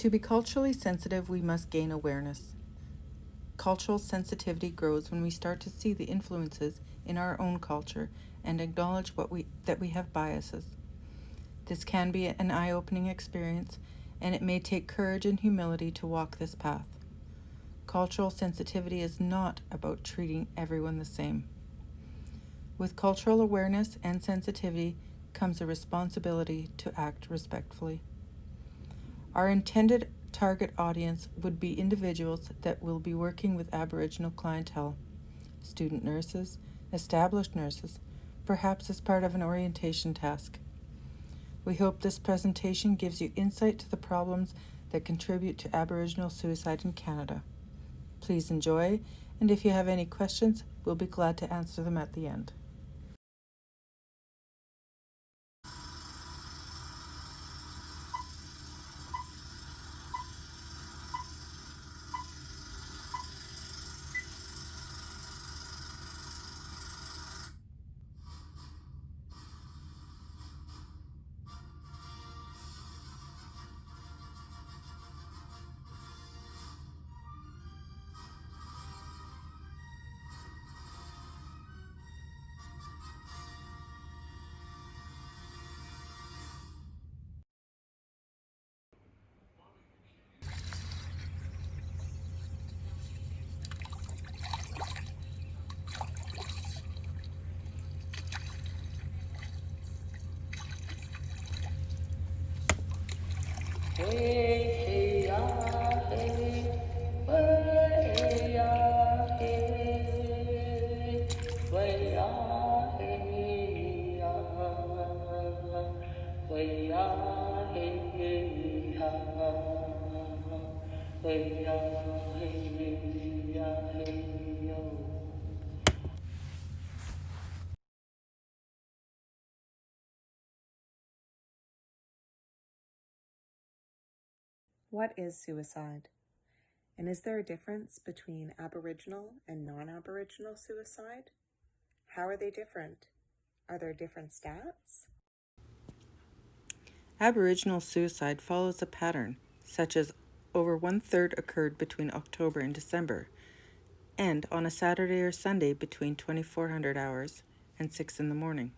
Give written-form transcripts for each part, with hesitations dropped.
To be culturally sensitive, we must gain awareness. Cultural sensitivity grows when we start to see the influences in our own culture and acknowledge that we have biases. This can be an eye-opening experience, and it may take courage and humility to walk this path. Cultural sensitivity is not about treating everyone the same. With cultural awareness and sensitivity comes a responsibility to act respectfully. Our intended target audience would be individuals that will be working with Aboriginal clientele, student nurses, established nurses, perhaps as part of an orientation task. We hope this presentation gives you insight to the problems that contribute to Aboriginal suicide in Canada. Please enjoy, and if you have any questions, we'll be glad to answer them at the end. What is suicide? And is there a difference between Aboriginal and non-Aboriginal suicide? How are they different? Are there different stats? Aboriginal suicide follows a pattern, such as over 1/3 occurred between October and December, and on a Saturday or Sunday between 2400 hours and 6 in the morning.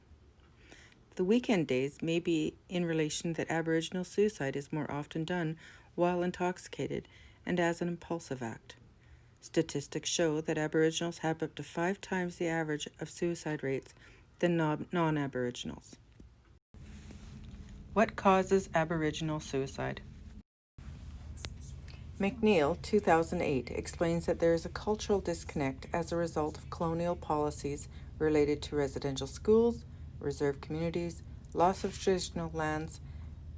The weekend days may be in relation that Aboriginal suicide is more often done while intoxicated and as an impulsive act. Statistics show that Aboriginals have up to 5 times the average of suicide rates than non-Aboriginals. What causes Aboriginal suicide? McNeil, 2008, explains that there is a cultural disconnect as a result of colonial policies related to residential schools, reserved communities, loss of traditional lands,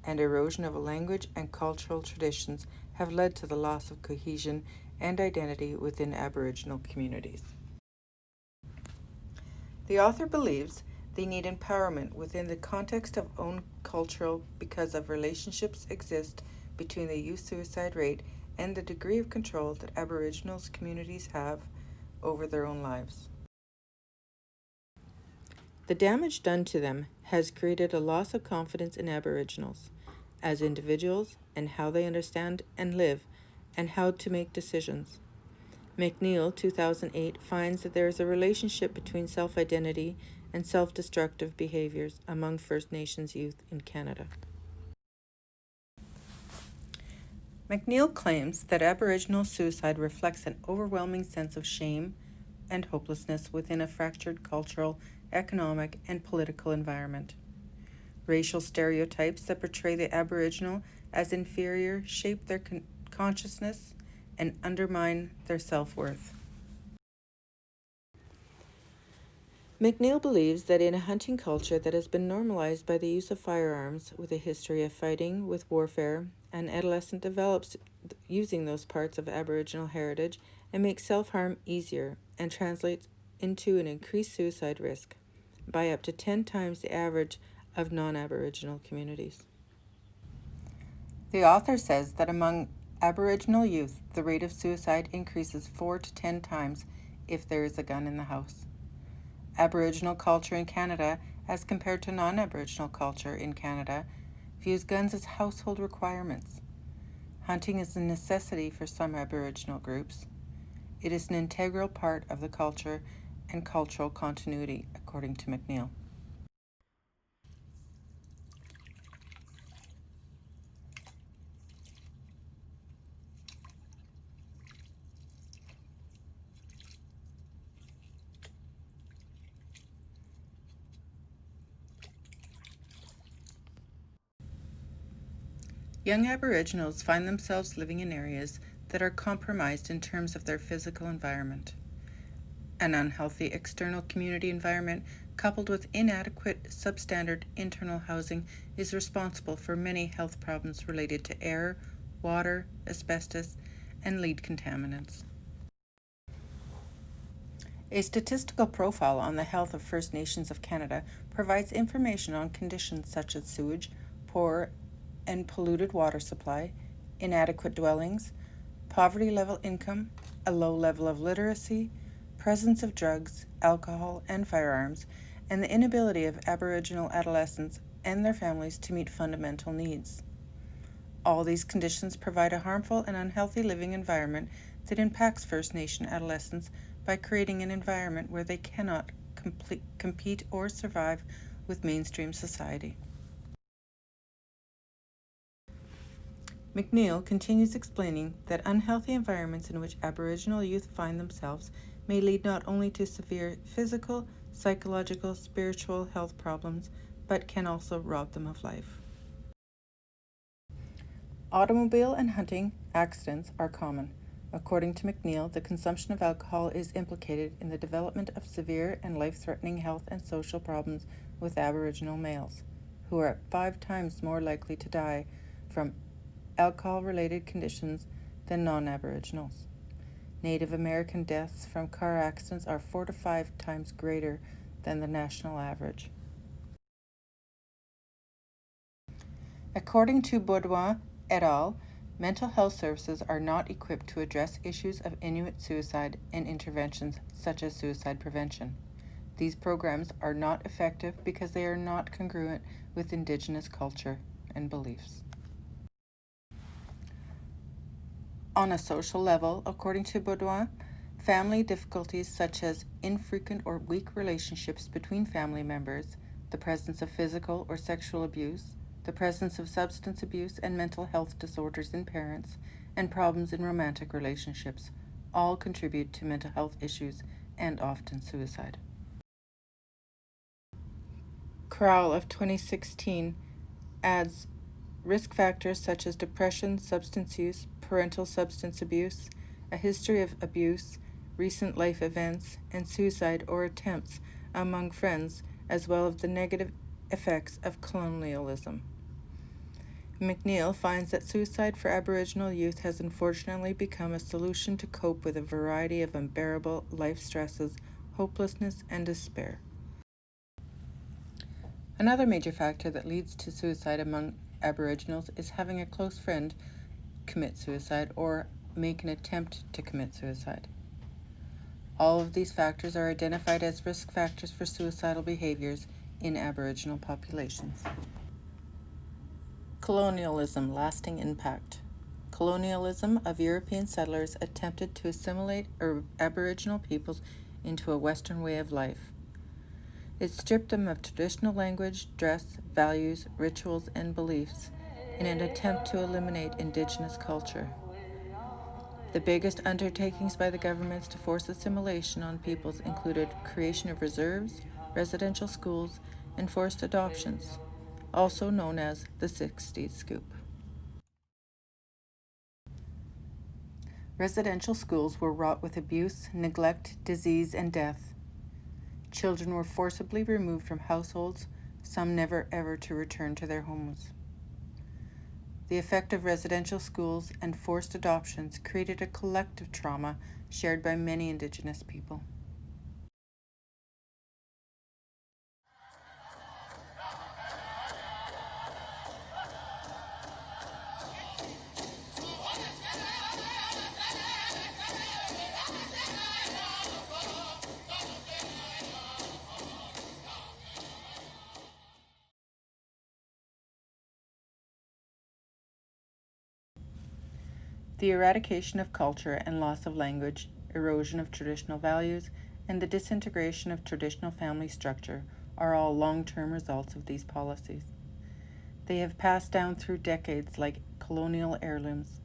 and erosion of language and cultural traditions have led to the loss of cohesion and identity within Aboriginal communities. The author believes they need empowerment within the context of own cultural because of relationships exist between the youth suicide rate and the degree of control that Aboriginals communities have over their own lives. The damage done to them has created a loss of confidence in Aboriginals as individuals and how they understand and live and how to make decisions. McNeil, 2008, finds that there is a relationship between self-identity and self-destructive behaviors among First Nations youth in Canada. McNeil claims that Aboriginal suicide reflects an overwhelming sense of shame and hopelessness within a fractured cultural, economic, and political environment. Racial stereotypes that portray the Aboriginal as inferior shape their consciousness and undermine their self-worth. McNeil believes that in a hunting culture that has been normalized by the use of firearms with a history of fighting with warfare, an adolescent develops using those parts of Aboriginal heritage and makes self-harm easier and translates into an increased suicide risk by up to 10 times the average of non-Aboriginal communities. The author says that among Aboriginal youth, the rate of suicide increases 4 to 10 times if there is a gun in the house. Aboriginal culture in Canada, as compared to non-Aboriginal culture in Canada, views guns as household requirements. Hunting is a necessity for some Aboriginal groups. It is an integral part of the culture and cultural continuity, according to McNeill. Young Aboriginals find themselves living in areas that are compromised in terms of their physical environment. An unhealthy external community environment coupled with inadequate substandard internal housing is responsible for many health problems related to air, water, asbestos, and lead contaminants. A statistical profile on the health of First Nations of Canada provides information on conditions such as sewage, poor and polluted water supply, inadequate dwellings, poverty level income, a low level of literacy, presence of drugs, alcohol, and firearms, and the inability of Aboriginal adolescents and their families to meet fundamental needs. All these conditions provide a harmful and unhealthy living environment that impacts First Nation adolescents by creating an environment where they cannot compete or survive with mainstream society. McNeill continues explaining that unhealthy environments in which Aboriginal youth find themselves may lead not only to severe physical, psychological, spiritual health problems, but can also rob them of life. Automobile and hunting accidents are common. According to McNeill, the consumption of alcohol is implicated in the development of severe and life-threatening health and social problems with Aboriginal males, who are 5 times more likely to die from alcohol-related conditions than non-Aboriginals. Native American deaths from car accidents are 4 to 5 times greater than the national average. According to Baudouin et al., mental health services are not equipped to address issues of Inuit suicide and interventions such as suicide prevention. These programs are not effective because they are not congruent with Indigenous culture and beliefs. On a social level, according to Baudouin, family difficulties such as infrequent or weak relationships between family members, the presence of physical or sexual abuse, the presence of substance abuse and mental health disorders in parents, and problems in romantic relationships all contribute to mental health issues and often suicide. Crowell of 2016 adds risk factors such as depression, substance use, parental substance abuse, a history of abuse, recent life events, and suicide or attempts among friends, as well as the negative effects of colonialism. McNeill finds that suicide for Aboriginal youth has unfortunately become a solution to cope with a variety of unbearable life stresses, hopelessness, and despair. Another major factor that leads to suicide among Aboriginals is having a close friend commit suicide or make an attempt to commit suicide. All of these factors are identified as risk factors for suicidal behaviors in Aboriginal populations. Colonialism, lasting impact. Colonialism of European settlers attempted to assimilate Aboriginal peoples into a Western way of life. It stripped them of traditional language, dress, values, rituals, and beliefs in an attempt to eliminate Indigenous culture. The biggest undertakings by the governments to force assimilation on peoples included creation of reserves, residential schools, and forced adoptions, also known as the 60s Scoop. Residential schools were wrought with abuse, neglect, disease, and death. Children were forcibly removed from households, some never ever to return to their homes. The effect of residential schools and forced adoptions created a collective trauma shared by many Indigenous people. The eradication of culture and loss of language, erosion of traditional values, and the disintegration of traditional family structure are all long-term results of these policies. They have passed down through decades like colonial heirlooms.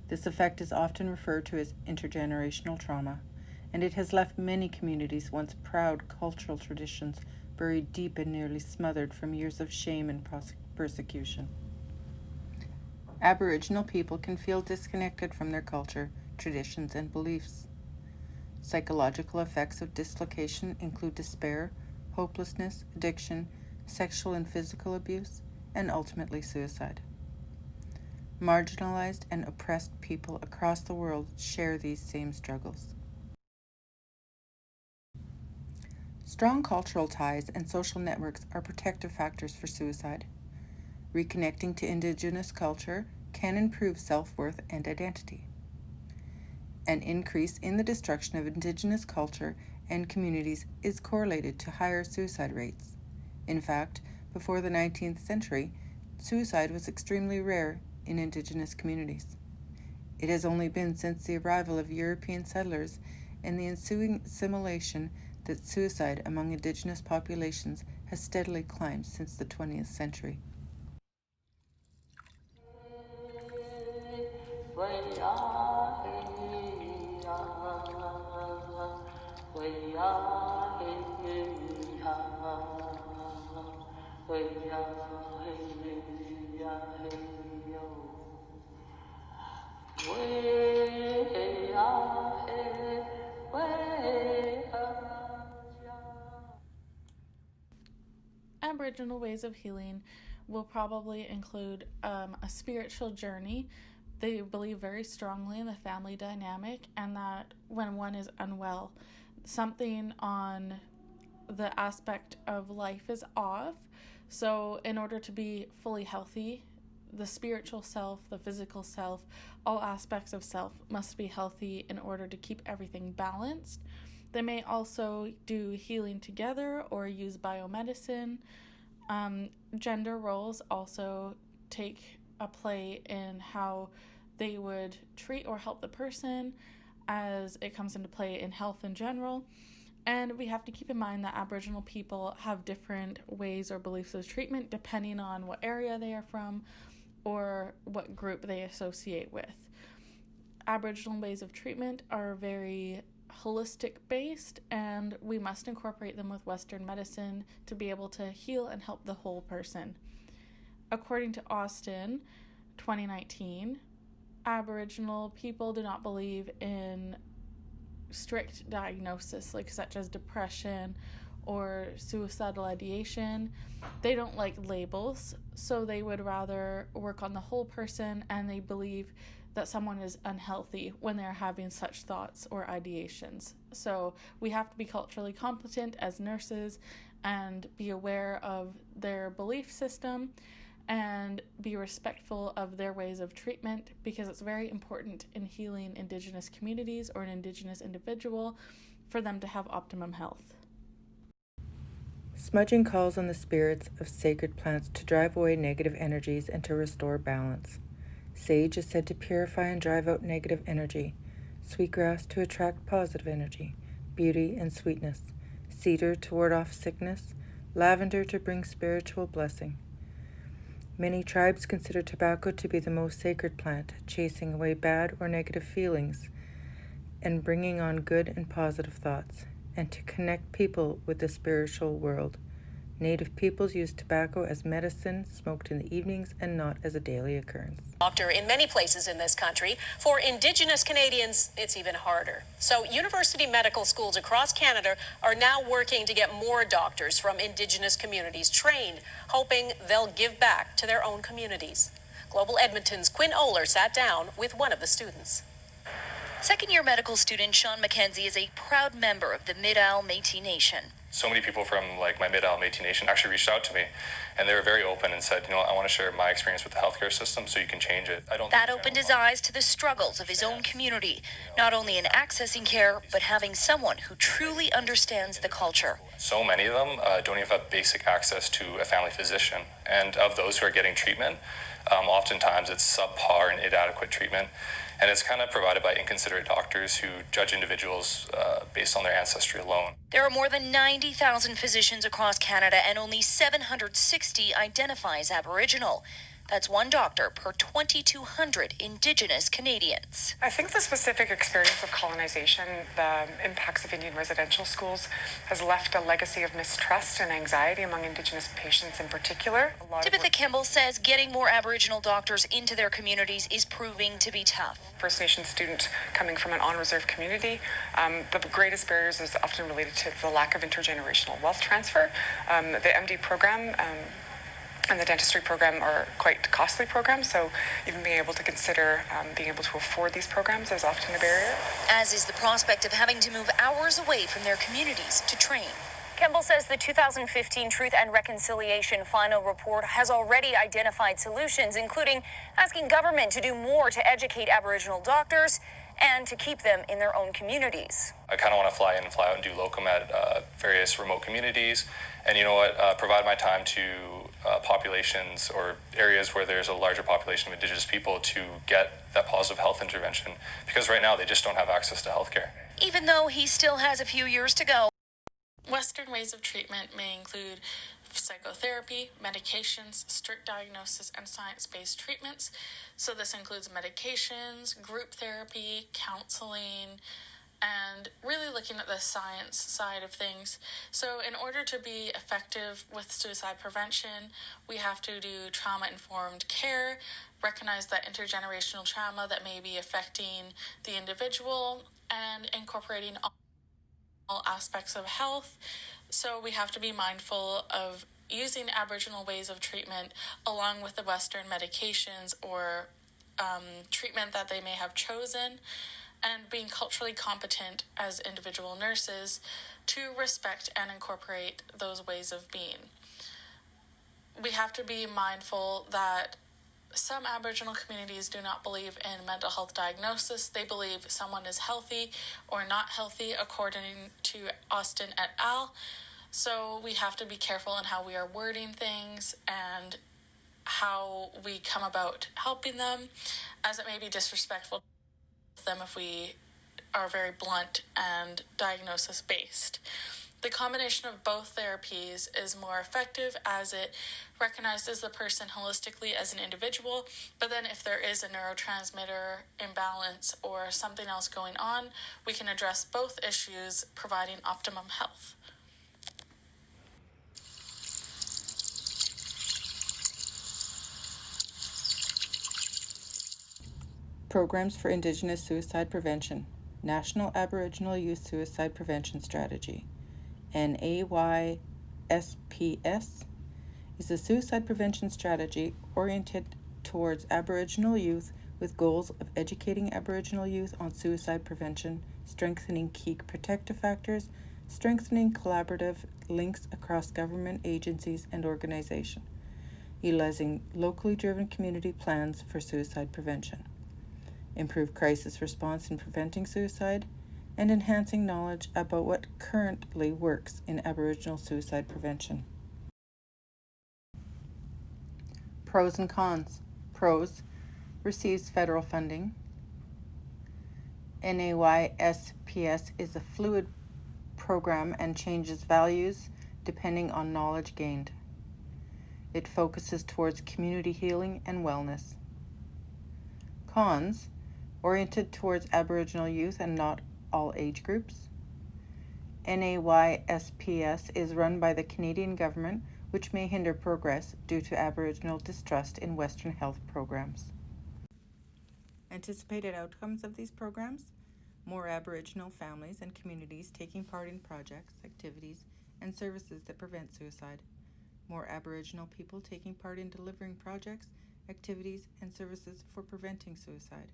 This effect is often referred to as intergenerational trauma, and it has left many communities once proud cultural traditions buried deep and nearly smothered from years of shame and persecution. Aboriginal people can feel disconnected from their culture, traditions, and beliefs. Psychological effects of dislocation include despair, hopelessness, addiction, sexual and physical abuse, and ultimately suicide. Marginalized and oppressed people across the world share these same struggles. Strong cultural ties and social networks are protective factors for suicide. Reconnecting to Indigenous culture can improve self-worth and identity. An increase in the destruction of Indigenous culture and communities is correlated to higher suicide rates. In fact, before the 19th century, suicide was extremely rare in Indigenous communities. It has only been since the arrival of European settlers and the ensuing assimilation that suicide among Indigenous populations has steadily climbed since the 20th century. Aboriginal ways of healing will probably include a spiritual journey. They believe very strongly in the family dynamic, and that when one is unwell, something on the aspect of life is off. So in order to be fully healthy, the spiritual self, the physical self, all aspects of self must be healthy in order to keep everything balanced. They may also do healing together or use biomedicine. Gender roles also take a play in how they would treat or help the person, as it comes into play in health in general. And we have to keep in mind that Aboriginal people have different ways or beliefs of treatment depending on what area they are from or what group they associate with. Aboriginal ways of treatment are very holistic based, and we must incorporate them with Western medicine to be able to heal and help the whole person. According to Austin, 2019, Aboriginal people do not believe in strict diagnosis, like such as depression or suicidal ideation. They don't like labels, so they would rather work on the whole person, and they believe that someone is unhealthy when they're having such thoughts or ideations. So we have to be culturally competent as nurses and be aware of their belief system and be respectful of their ways of treatment, because it's very important in healing Indigenous communities or an Indigenous individual for them to have optimum health. Smudging calls on the spirits of sacred plants to drive away negative energies and to restore balance. Sage is said to purify and drive out negative energy. Sweetgrass to attract positive energy, beauty and sweetness. Cedar to ward off sickness. Lavender to bring spiritual blessing. Many tribes consider tobacco to be the most sacred plant, chasing away bad or negative feelings and bringing on good and positive thoughts, and to connect people with the spiritual world. Native peoples use tobacco as medicine, smoked in the evenings and not as a daily occurrence. Doctor in many places in this country. For Indigenous Canadians, it's even harder. So university medical schools across Canada are now working to get more doctors from Indigenous communities trained, hoping they'll give back to their own communities. Global Edmonton's Quinn Oler sat down with one of the students. Second-year medical student Sean McKenzie is a proud member of the Mid-Isle Métis Nation. So many people from my Mid-Isle Métis Nation actually reached out to me, and they were very open and said, I want to share my experience with the healthcare system so you can change it. That opened his eyes to the struggles of his own community, not only in accessing care, but having someone who truly understands the culture. So many of them don't even have basic access to a family physician, and of those who are getting treatment, Oftentimes it's subpar and inadequate treatment, and it's kind of provided by inconsiderate doctors who judge individuals based on their ancestry alone. There are more than 90,000 physicians across Canada, and only 760 identify as Aboriginal. That's one doctor per 2,200 Indigenous Canadians. I think the specific experience of colonization, the impacts of Indian residential schools, has left a legacy of mistrust and anxiety among Indigenous patients in particular. Tabitha Kimball says getting more Aboriginal doctors into their communities is proving to be tough. First Nation student coming from an on-reserve community, the greatest barriers is often related to the lack of intergenerational wealth transfer. The MD program and the dentistry program are quite costly programs, so even being able to consider being able to afford these programs is often a barrier. As is the prospect of having to move hours away from their communities to train. Kimball says the 2015 Truth and Reconciliation final report has already identified solutions, including asking government to do more to educate Aboriginal doctors and to keep them in their own communities. I kind of want to fly in and fly out and do locum at various remote communities, and you know what, provide my time to populations or areas where there's a larger population of Indigenous people to get that positive health intervention, because right now they just don't have access to healthcare. Even though he still has a few years to go. Western ways of treatment may include psychotherapy, medications, strict diagnosis, and science-based treatments. So this includes medications, group therapy, counseling, and really looking at the science side of things. So in order to be effective with suicide prevention, we have to do trauma-informed care, recognize that intergenerational trauma that may be affecting the individual, and incorporating all aspects of health. So we have to be mindful of using Aboriginal ways of treatment along with the Western medications or treatment that they may have chosen, and being culturally competent as individual nurses to respect and incorporate those ways of being. We have to be mindful that some Aboriginal communities do not believe in mental health diagnosis. They believe someone is healthy or not healthy according to Austin et al. So we have to be careful in how we are wording things and how we come about helping them, as it may be disrespectful to them if we are very blunt and diagnosis based. The combination of both therapies is more effective as it recognizes the person holistically as an individual, but then if there is a neurotransmitter imbalance or something else going on, we can address both issues, providing optimum health. Programs for Indigenous Suicide Prevention. National Aboriginal Youth Suicide Prevention Strategy. NAYSPS is a suicide prevention strategy oriented towards Aboriginal youth with goals of educating Aboriginal youth on suicide prevention, strengthening key protective factors, strengthening collaborative links across government agencies and organizations, utilizing locally driven community plans for suicide prevention, improve crisis response in preventing suicide, and enhancing knowledge about what currently works in Aboriginal suicide prevention. Pros and cons. Pros: receives federal funding. NAYSPS is a fluid program and changes values depending on knowledge gained. It focuses towards community healing and wellness. Cons: oriented towards Aboriginal youth and not all age groups. NAYSPS is run by the Canadian government, which may hinder progress due to Aboriginal distrust in Western health programs. Anticipated outcomes of these programs: more Aboriginal families and communities taking part in projects, activities, and services that prevent suicide. More Aboriginal people taking part in delivering projects, activities, and services for preventing suicide.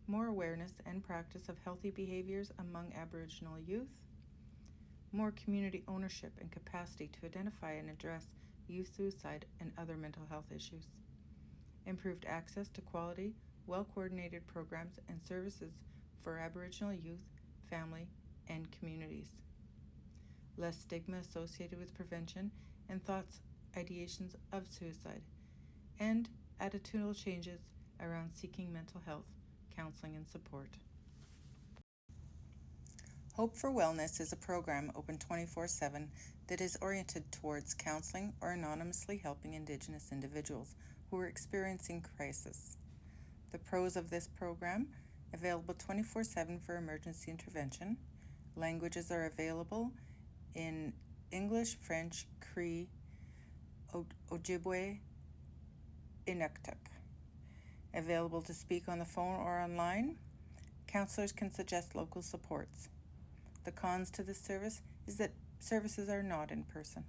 More awareness and practice of healthy behaviors among Aboriginal youth. More community ownership and capacity to identify and address youth suicide and other mental health issues. Improved access to quality, well-coordinated programs and services for Aboriginal youth, family, and communities. Less stigma associated with prevention and thoughts, ideations of suicide. And attitudinal changes around seeking mental health, counseling, and support. Hope for Wellness is a program open 24/7 that is oriented towards counseling or anonymously helping Indigenous individuals who are experiencing crisis. The pros of this program: available 24/7 for emergency intervention. Languages are available in English, French, Cree, Ojibwe, Inuktitut. Available to speak on the phone or online. Counselors can suggest local supports. The cons to this service is that services are not in person.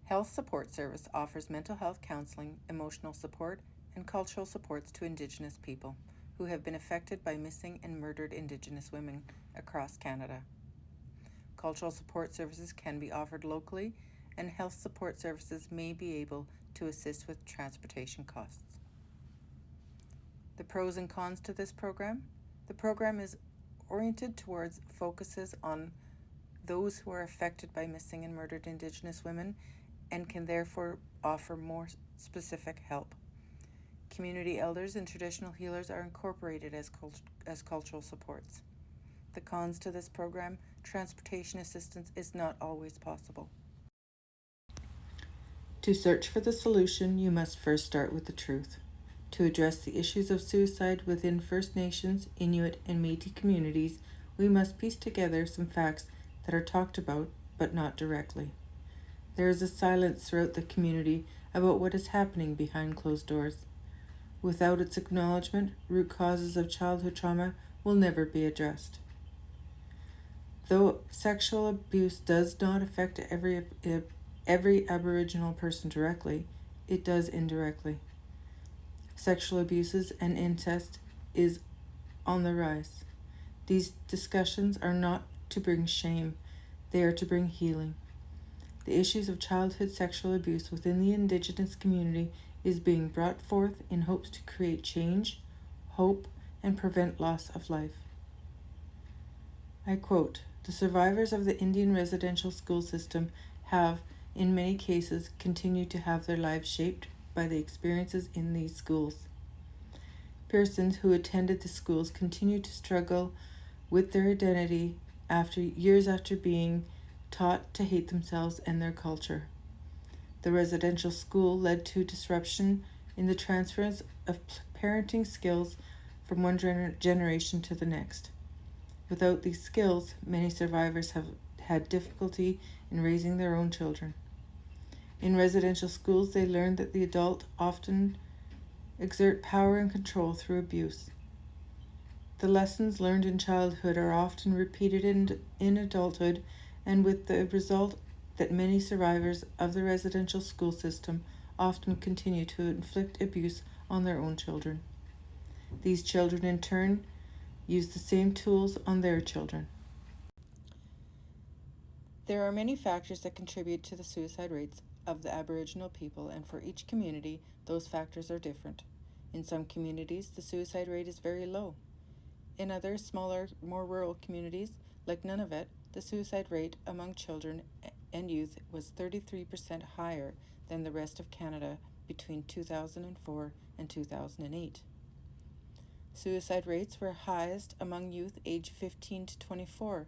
Health Support Service offers mental health counseling, emotional support, and cultural supports to Indigenous people who have been affected by missing and murdered Indigenous women across Canada. Cultural support services can be offered locally, and health support services may be able to assist with transportation costs. The pros and cons to this program: the program is oriented towards focuses on those who are affected by missing and murdered Indigenous women and can therefore offer more specific help. Community elders and traditional healers are incorporated as cultural supports. The cons to this program: transportation assistance is not always possible. To search for the solution, you must first start with the truth. To address the issues of suicide within First Nations, Inuit, and Métis communities, we must piece together some facts that are talked about, but not directly. There is a silence throughout the community about what is happening behind closed doors. Without its acknowledgement, root causes of childhood trauma will never be addressed. Though sexual abuse does not affect every Aboriginal person directly, it does indirectly. Sexual abuses and incest is on the rise. These discussions are not to bring shame, they are to bring healing. The issues of childhood sexual abuse within the Indigenous community is being brought forth in hopes to create change, hope, and prevent loss of life. I quote, "The survivors of the Indian residential school system have, in many cases, continued to have their lives shaped by the experiences in these schools. Persons who attended the schools continue to struggle with their identity years after being taught to hate themselves and their culture. The residential school led to disruption in the transference of parenting skills from one generation to the next. Without these skills, many survivors have had difficulty in raising their own children. In residential schools, they learn that the adult often exert power and control through abuse. The lessons learned in childhood are often repeated in adulthood, and with the result that many survivors of the residential school system often continue to inflict abuse on their own children. These children, in turn, use the same tools on their children." There are many factors that contribute to the suicide rates of the Aboriginal people, and for each community, those factors are different. In some communities, the suicide rate is very low. In other, smaller, more rural communities, like Nunavut, the suicide rate among children and youth was 33% higher than the rest of Canada between 2004 and 2008. Suicide rates were highest among youth aged 15 to 24,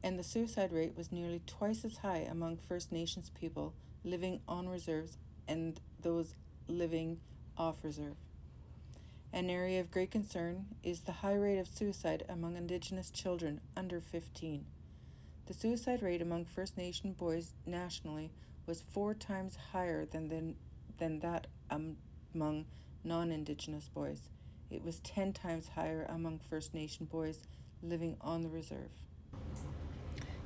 and the suicide rate was nearly twice as high among First Nations people living on reserves and those living off reserve. An area of great concern is the high rate of suicide among Indigenous children under 15. The suicide rate among First Nation boys nationally was 4 times higher than that among non-Indigenous boys. It was 10 times higher among First Nation boys living on the reserve.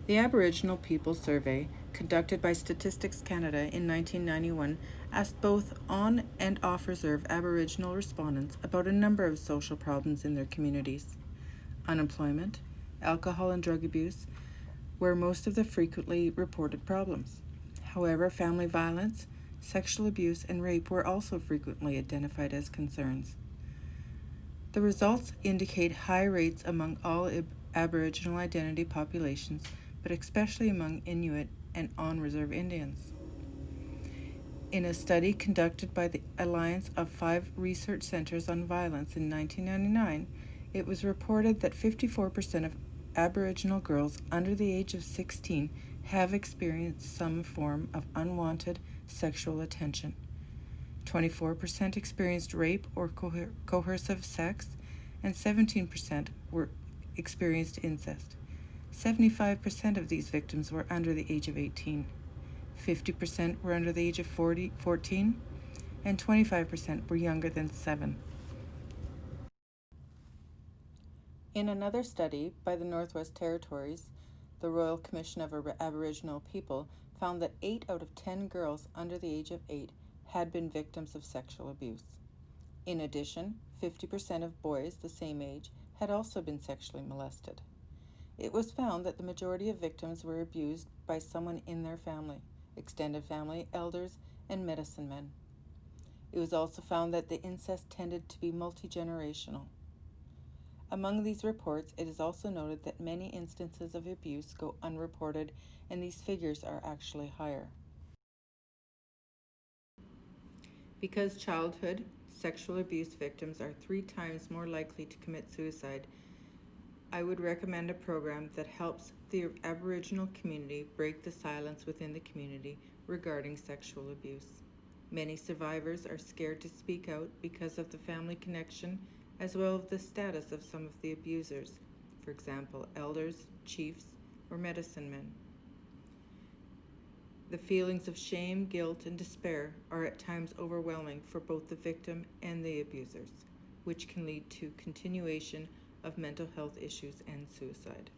The Aboriginal People Survey, conducted by Statistics Canada in 1991, asked both on and off-reserve Aboriginal respondents about a number of social problems in their communities. Unemployment, alcohol and drug abuse were most of the frequently reported problems. However, family violence, sexual abuse, and rape were also frequently identified as concerns. The results indicate high rates among all Aboriginal identity populations, but especially among Inuit and on-reserve Indians. In a study conducted by the Alliance of 5 Research Centers on Violence in 1999, it was reported that 54% of Aboriginal girls under the age of 16 have experienced some form of unwanted sexual attention. 24% experienced rape or coercive sex, and 17% experienced incest. 75% of these victims were under the age of 18. 50% were under the age of 14, and 25% were younger than 7. In another study by the Northwest Territories, the Royal Commission of Aboriginal People found that 8 out of 10 girls under the age of 8 had been victims of sexual abuse. In addition, 50% of boys the same age had also been sexually molested. It was found that the majority of victims were abused by someone in their family, extended family, elders, and medicine men. It was also found that the incest tended to be multi-generational. Among these reports, it is also noted that many instances of abuse go unreported, and these figures are actually higher. Because childhood sexual abuse victims are 3 times more likely to commit suicide, I would recommend a program that helps the Aboriginal community break the silence within the community regarding sexual abuse. Many survivors are scared to speak out because of the family connection as well as the status of some of the abusers, for example, elders, chiefs, or medicine men. The feelings of shame, guilt, and despair are at times overwhelming for both the victim and the abusers, which can lead to continuation of mental health issues and suicide.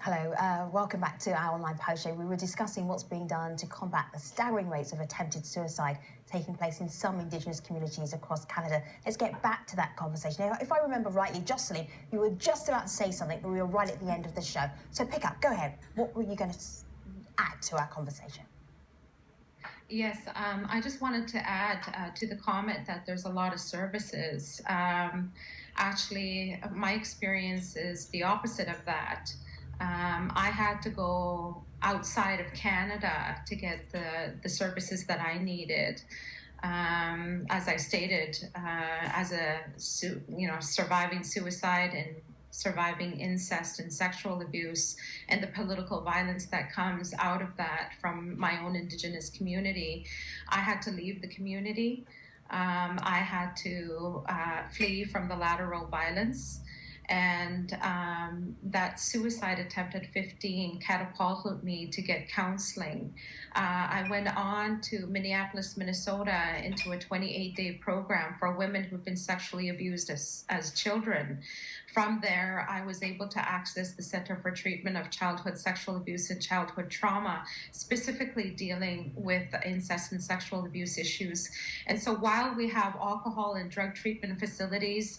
Hello, welcome back to our online post show. We were discussing what's being done to combat the staggering rates of attempted suicide taking place in some Indigenous communities across Canada. Let's get back to that conversation. Now, if I remember rightly, Jocelyn, you were just about to say something, but we were right at the end of the show. So pick up, go ahead. What were you going to add to our conversation? Yes, I just wanted to add to the comment that there's a lot of services. Actually, my experience is the opposite of that. I had to go outside of Canada to get the services that I needed. As I stated, as a surviving suicide and surviving incest and sexual abuse and the political violence that comes out of that from my own Indigenous community, I had to leave the community. I had to flee from the lateral violence. And that suicide attempt at 15 catapulted me to get counseling. I went on to Minneapolis, Minnesota into a 28-day program for women who've been sexually abused as children. From there, I was able to access the Center for Treatment of Childhood Sexual Abuse and Childhood Trauma, specifically dealing with incest and sexual abuse issues. And so while we have alcohol and drug treatment facilities,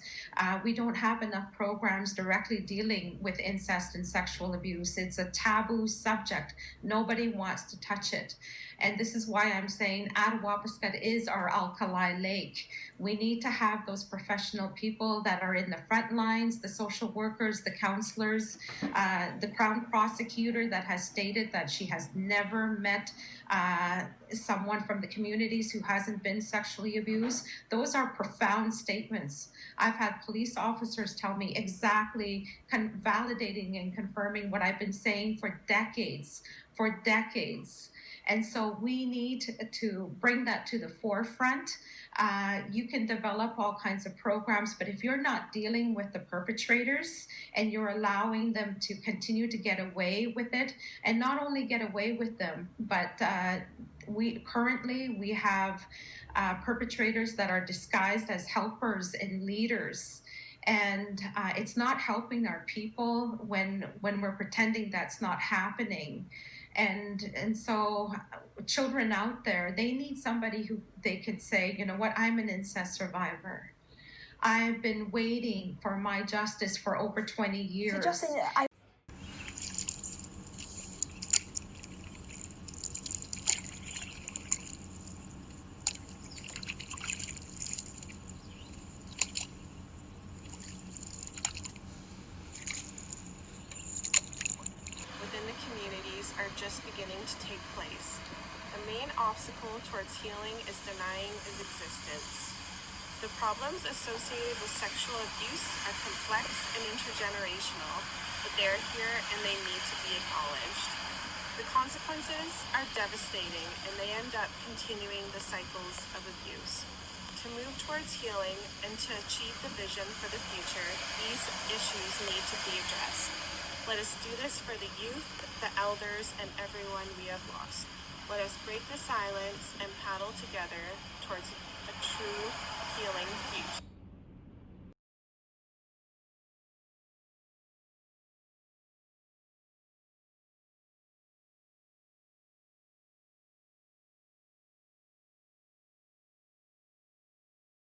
we don't have enough programs directly dealing with incest and sexual abuse. It's a taboo subject. Nobody wants to touch it. And this is why I'm saying Attawapiskat is our alkali lake. We need to have those professional people that are in the front lines, the social workers, the counselors, the Crown prosecutor that has stated that she has never met someone from the communities who hasn't been sexually abused. Those are profound statements. I've had police officers tell me exactly, validating and confirming what I've been saying for decades. And so we need to bring that to the forefront. You can develop all kinds of programs, but if you're not dealing with the perpetrators and you're allowing them to continue to get away with it, and not only get away with them, but we have perpetrators that are disguised as helpers and leaders. And it's not helping our people when we're pretending that's not happening. And so children out there, they need somebody who they could say, you know what, I'm an incest survivor. I've been waiting for my justice for over 20 years. So Jocelyn, Within the communities, obstacle towards healing is denying its existence. The problems associated with sexual abuse are complex and intergenerational, but they are here and they need to be acknowledged. The consequences are devastating and they end up continuing the cycles of abuse. To move towards healing and to achieve the vision for the future, these issues need to be addressed. Let us do this for the youth, the elders, and everyone we have lost. Let us break the silence and paddle together towards a true healing future.